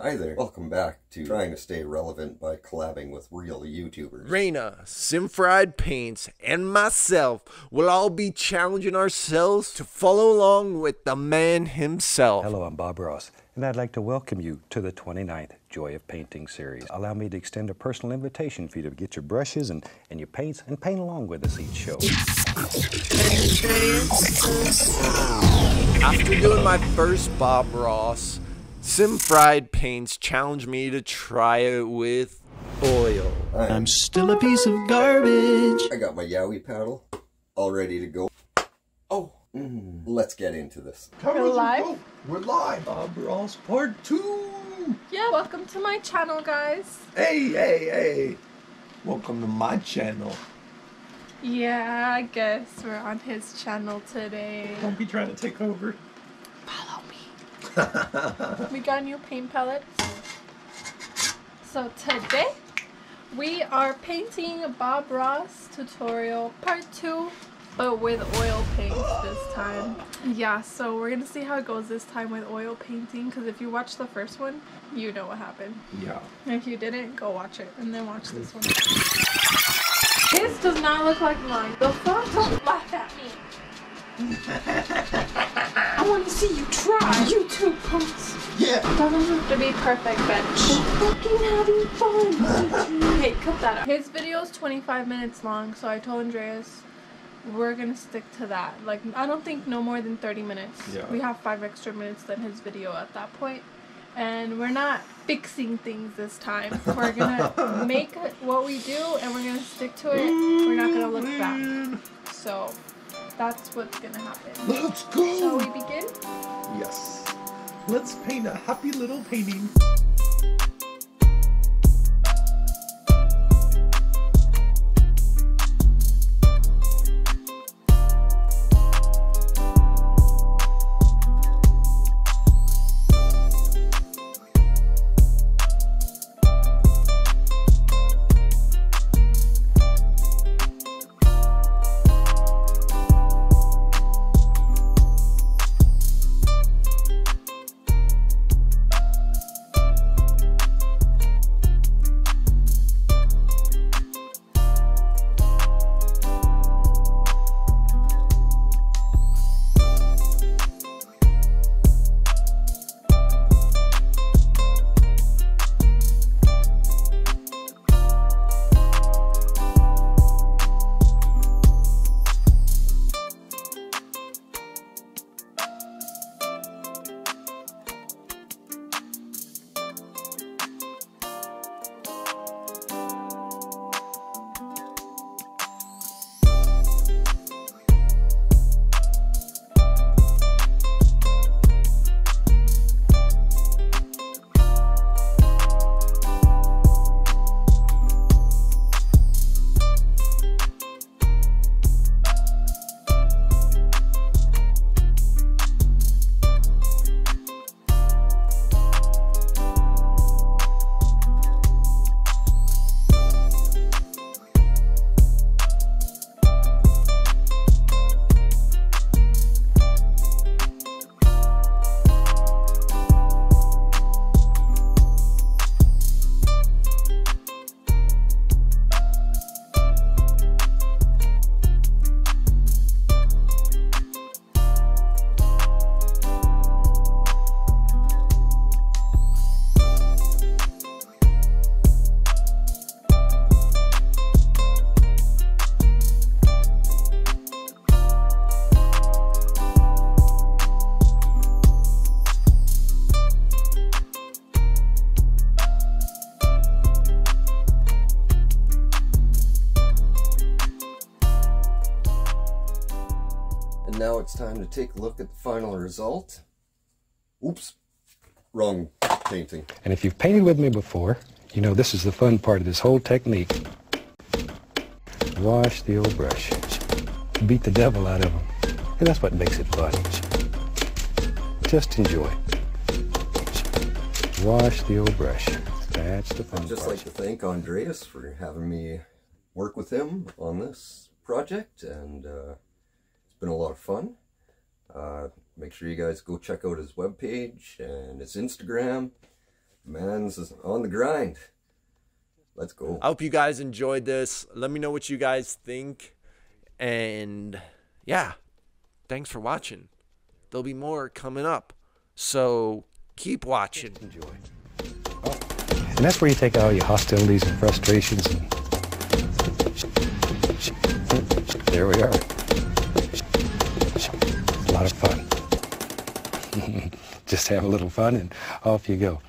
Hi there. Welcome back to trying to stay relevant by collabing with real YouTubers. Reina, CimFriedPaints, and myself will all be challenging ourselves to follow along with the man himself. Hello, I'm Bob Ross, and I'd like to welcome you to the 29th Joy of Painting series. Allow me to extend a personal invitation for you to get your brushes and your paints and paint along with us each show. After doing my first Bob Ross, CimFriedPaints challenged me to try it with oil. I'm still a piece of garbage. I got my Yowie paddle all ready to go. Oh, let's get into this. We're live? We're live. Bob Ross Part 2. Yeah, welcome to my channel, guys. Hey. Welcome to my channel. Yeah, I guess we're on his channel today. Don't be trying to take over. Follow me. We got new paint palettes. So today, we are painting Bob Ross tutorial part 2, but with oil paints this time. Yeah, so we're gonna see how it goes this time with oil painting, because if you watch the first one, you know what happened. Yeah. And if you didn't, go watch it and then watch this one. His does not look like mine. The fuck? Don't laugh at me. I want to see you try. YouTube posts. Yeah. Doesn't have to be perfect, bitch. We're fucking having fun. Hey, cut that out. His video is 25 minutes long, so I told Andreas we're gonna stick to that. Like, I don't think no more than 30 minutes. Yeah. We have 5 extra minutes than his video at that point. And we're not fixing things this time. We're gonna make what we do and we're gonna stick to it. We're not gonna look back. So that's what's gonna happen. Let's go. Shall we begin? Yes. Let's paint a happy little painting. And now it's time to take a look at the final result. Oops, wrong painting. And if you've painted with me before, you know this is the fun part of this whole technique. Wash the old brush. Beat the devil out of them. And that's what makes it fun. Just enjoy. Wash the old brush. That's the fun I'd just part. like to thank Andreas for having me work with him on this project, and it's been a lot of fun. Make sure you guys go check out his webpage and his Instagram. Man's on the grind. Let's go. I hope you guys enjoyed this. Let me know what you guys think. And yeah, thanks for watching. There'll be more coming up. So keep watching. Enjoy. Oh. And that's where you take out all your hostilities and frustrations. And there we are. A lot of fun. Just have a little fun and off you go.